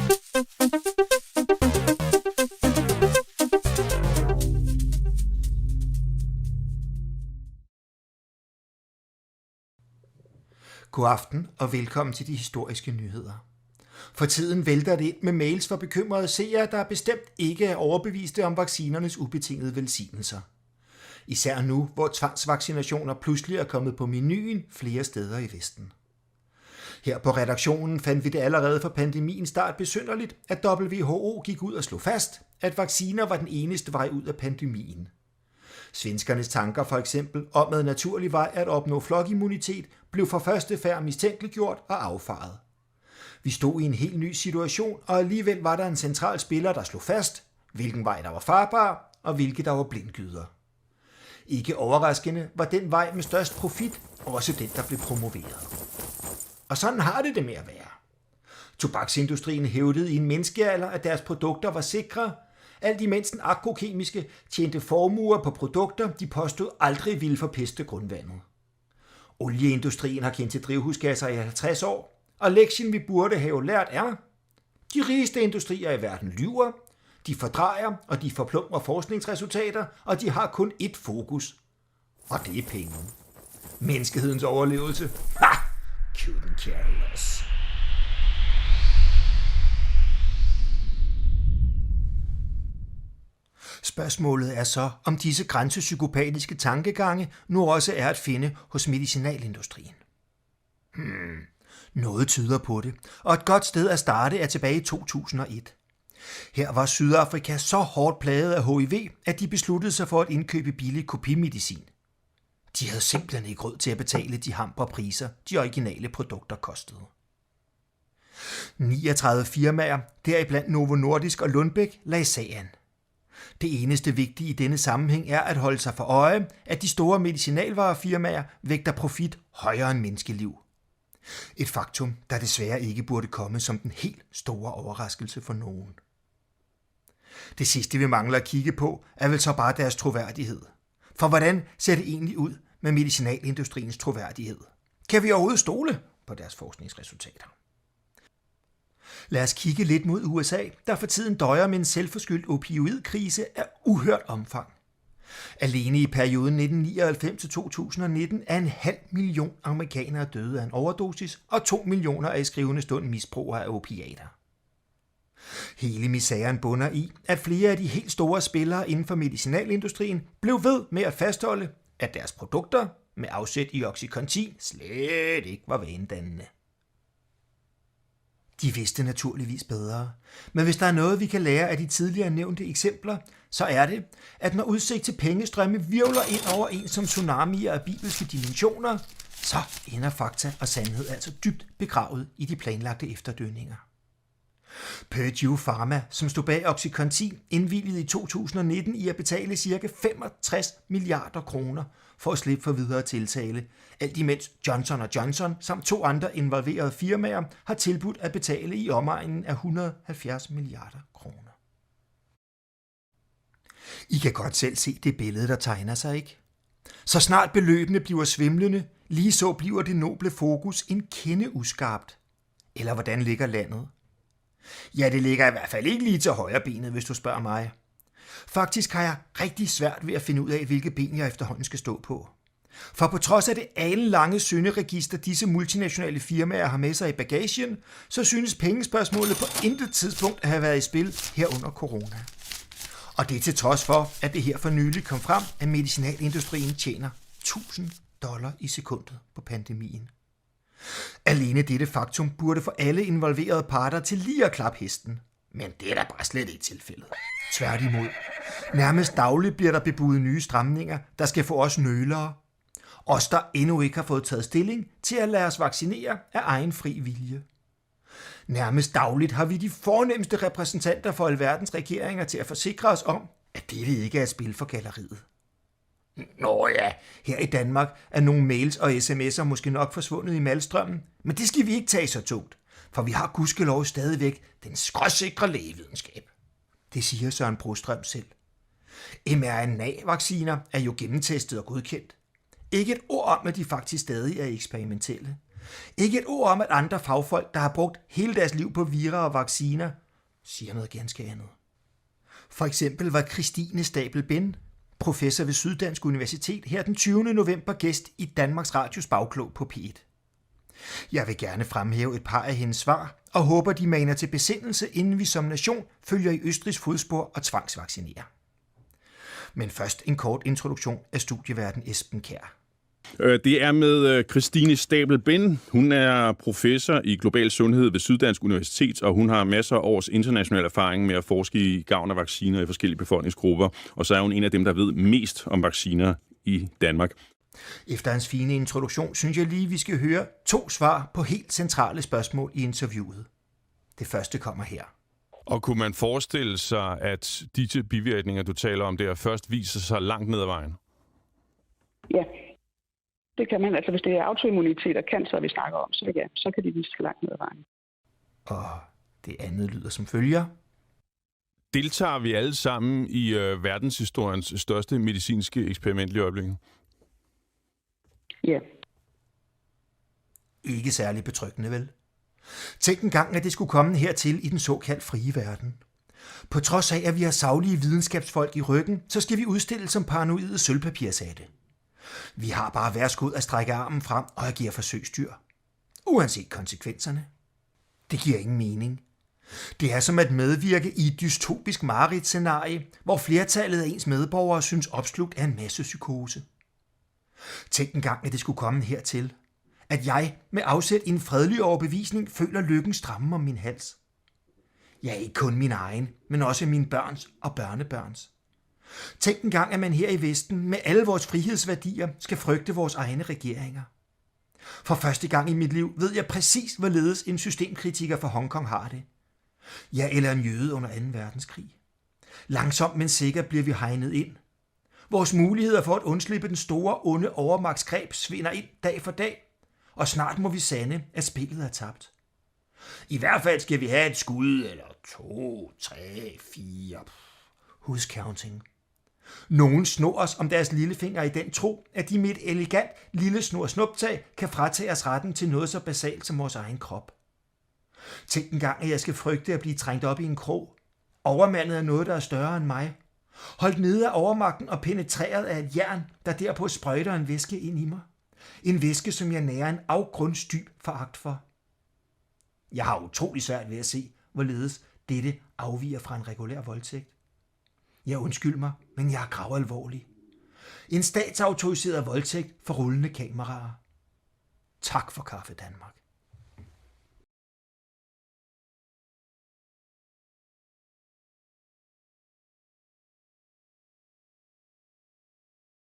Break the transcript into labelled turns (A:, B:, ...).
A: God aften og velkommen til de historiske nyheder. For tiden vælter det ind med mails fra bekymrede seere, der bestemt ikke er overbeviste om vaccinernes ubetingede velsignelser. Især nu, hvor tvangsvaccinationer pludselig er kommet på menuen flere steder i Vesten. Her på redaktionen fandt vi det allerede fra pandemiens start besynderligt, at WHO gik ud og slog fast, at vacciner var den eneste vej ud af pandemien. Svenskernes tanker for eksempel om en naturlig vej at opnå flokimmunitet blev for første færd mistænkeliggjort og affejet. Vi stod i en helt ny situation, og alligevel var der en central spiller, der slog fast, hvilken vej der var farbar og hvilke der var blindgyder. Ikke overraskende var den vej med størst profit også den, der blev promoveret. Og sådan har det med at være. Tobaksindustrien hævdede i en menneskealder, at deres produkter var sikre, alt imens den agrokemiske tjente formuer på produkter, de påstod aldrig ville forpeste grundvandet. Olieindustrien har kendt til drivhusgasser i 50 år, og lektien vi burde have lært er, de rigeste industrier i verden lyver, de fordrejer og de forplumrer forskningsresultater, og de har kun ét fokus, og det er penge. Menneskehedens overlevelse. Ha! Couldn't care less. Spørgsmålet er så, om disse grænsepsykopatiske tankegange nu også er at finde hos medicinalindustrien. Noget tyder på det, og et godt sted at starte er tilbage i 2001. Her var Sydafrika så hårdt plaget af HIV, at de besluttede sig for at indkøbe billig kopimedicin. De havde simpelthen ikke råd til at betale de hambre priser, de originale produkter kostede. 39 firmaer, deriblandt Novo Nordisk og Lundbeck, lagde sag an. Det eneste vigtige i denne sammenhæng er at holde sig for øje, at de store medicinalvarefirmaer vægter profit højere end menneskeliv. Et faktum, der desværre ikke burde komme som den helt store overraskelse for nogen. Det sidste, vi mangler at kigge på, er vel så bare deres troværdighed. For hvordan ser det egentlig ud med medicinalindustriens troværdighed? Kan vi overhovedet stole på deres forskningsresultater? Lad os kigge lidt mod USA, der for tiden døjer med en selvforskyldt opioidkrise af uhørt omfang. Alene i perioden 1999-2019 er 500.000 amerikanere døde af en overdosis, og 2 millioner er i skrivende stund misbrugere af opiater. Hele misæren bunder i, at flere af de helt store spillere inden for medicinalindustrien blev ved med at fastholde, at deres produkter med afsæt i Oxycontin slet ikke var vanedannende. De vidste naturligvis bedre, men hvis der er noget, vi kan lære af de tidligere nævnte eksempler, så er det, at når udsigt til pengestrømme virvler ind over en som tsunamier af bibelske dimensioner, så ender fakta og sandhed altså dybt begravet i de planlagte efterdønninger. Purdue Pharma, som stod bag Oxycontin, indvilligede i 2019 i at betale ca. 65 milliarder kroner for at slippe for videre tiltale, alt imens Johnson & Johnson samt 2 andre involverede firmaer har tilbudt at betale i omegnen af 170 milliarder kroner. I kan godt selv se det billede, der tegner sig, ikke? Så snart beløbene bliver svimlende, lige så bliver det noble fokus en kende uskarpt. Eller hvordan ligger landet? Ja, det ligger i hvert fald ikke lige til højre benet, hvis du spørger mig. Faktisk har jeg rigtig svært ved at finde ud af, hvilke ben jeg efterhånden skal stå på. For på trods af det alenlange synderegister, disse multinationale firmaer har med sig i bagagen, så synes pengespørgsmålet på intet tidspunkt at have været i spil her under corona. Og det er til trods for, at det her for nylig kom frem, at medicinalindustrien tjener $1.000 i sekundet på pandemien. Alene dette faktum burde få alle involverede parter til lige at klappe hesten. Men det er da bare slet ikke tilfældet. Tværtimod. Nærmest dagligt bliver der bebudet nye stramninger, der skal få os nølere. Os, der endnu ikke har fået taget stilling til at lade os vaccinere af egen fri vilje. Nærmest dagligt har vi de fornemste repræsentanter for alverdens regeringer til at forsikre os om, at dette ikke er et spil for galleriet. Nå ja, her i Danmark er nogle mails og sms'er måske nok forsvundet i malstrømmen, men det skal vi ikke tage så tungt, for vi har gudskelov stadigvæk den skråsikre lægevidenskab. Det siger Søren Brostrøm selv. mRNA-vacciner er jo gennemtestet og godkendt. Ikke et ord om, at de faktisk stadig er eksperimentelle. Ikke et ord om, at andre fagfolk, der har brugt hele deres liv på vira og vacciner, siger noget ganske andet. For eksempel var Christine Stabel-Ben, professor ved Syddansk Universitet, her den 20. november gæst i Danmarks Radios Bagklog på P1. Jeg vil gerne fremhæve et par af hendes svar, og håber, de maner til besindelse, inden vi som nation følger i Østrigs fodspor og tvangsvaccinerer. Men først en kort introduktion af studieverden Esben Kjær.
B: Det er med Christine Stabel-Ben. Hun er professor i global sundhed ved Syddansk Universitet, og hun har masser af års international erfaring med at forske i gavn af vacciner i forskellige befolkningsgrupper. Og så er hun en af dem, der ved mest om vacciner i Danmark.
A: Efter hans fine introduktion, synes jeg lige, vi skal høre 2 svar på helt centrale spørgsmål i interviewet. Det første kommer her.
B: Og kunne man forestille sig, at de bivirkninger, du taler om der, først viser sig langt ned ad vejen?
C: Ja, det kan man. Altså hvis det er autoimmunitet og cancer, vi snakker om, så ja, så kan de vise sig langt ned ad vejen.
A: Og det andet lyder som følger.
B: Deltager vi alle sammen i verdenshistoriens største medicinske eksperiment i øjeblikket?
C: Ja.
A: Ikke særlig betryggende, vel? Tænk engang, at det skulle komme hertil i den såkaldt frie verden. På trods af, at vi har saglige videnskabsfolk i ryggen, så skal vi udstille som paranoide sølvpapirsatte. Vi har bare værskud at strække armen frem og agere forsøgsdyr. Uanset konsekvenserne. Det giver ingen mening. Det er som at medvirke i et dystopisk mareridtscenarie, hvor flertallet af ens medborgere synes opslugt af en masse psykose. Tænk engang, at det skulle komme hertil. At jeg med afsæt i en fredelig overbevisning føler lykken stramme om min hals. Ja, ikke kun min egen, men også mine børns og børnebørns. Tænk engang, at man her i Vesten med alle vores frihedsværdier skal frygte vores egne regeringer. For første gang i mit liv ved jeg præcis, hvorledes en systemkritiker fra Hongkong har det. Ja, eller en jøde under 2. verdenskrig. Langsomt, men sikkert bliver vi hegnet ind. Vores muligheder for at undslippe den store, onde overmagtsgreb svinder ind dag for dag, og snart må vi sande, at spillet er tabt. I hvert fald skal vi have et skud, eller 2, 3, 4. Who's counting? Nogen snor os om deres lillefinger i den tro, at de med et elegant lille snor-snuptag kan fratage os retten til noget så basalt som vores egen krop. Tænk engang, at jeg skal frygte at blive trængt op i en krog, overmandet af noget, der er større end mig, holdt nede af overmagten og penetreret af et jern, der derpå sprøjter en væske ind i mig. En væske, som jeg nærer en afgrundsdyb foragt for. Jeg har utrolig svært ved at se, hvorledes dette afviger fra en regulær voldtægt. Jeg undskyld mig, men jeg er gravalvorlig. En statsautoriseret voldtægt for rullende kameraer. Tak for kaffe, Danmark.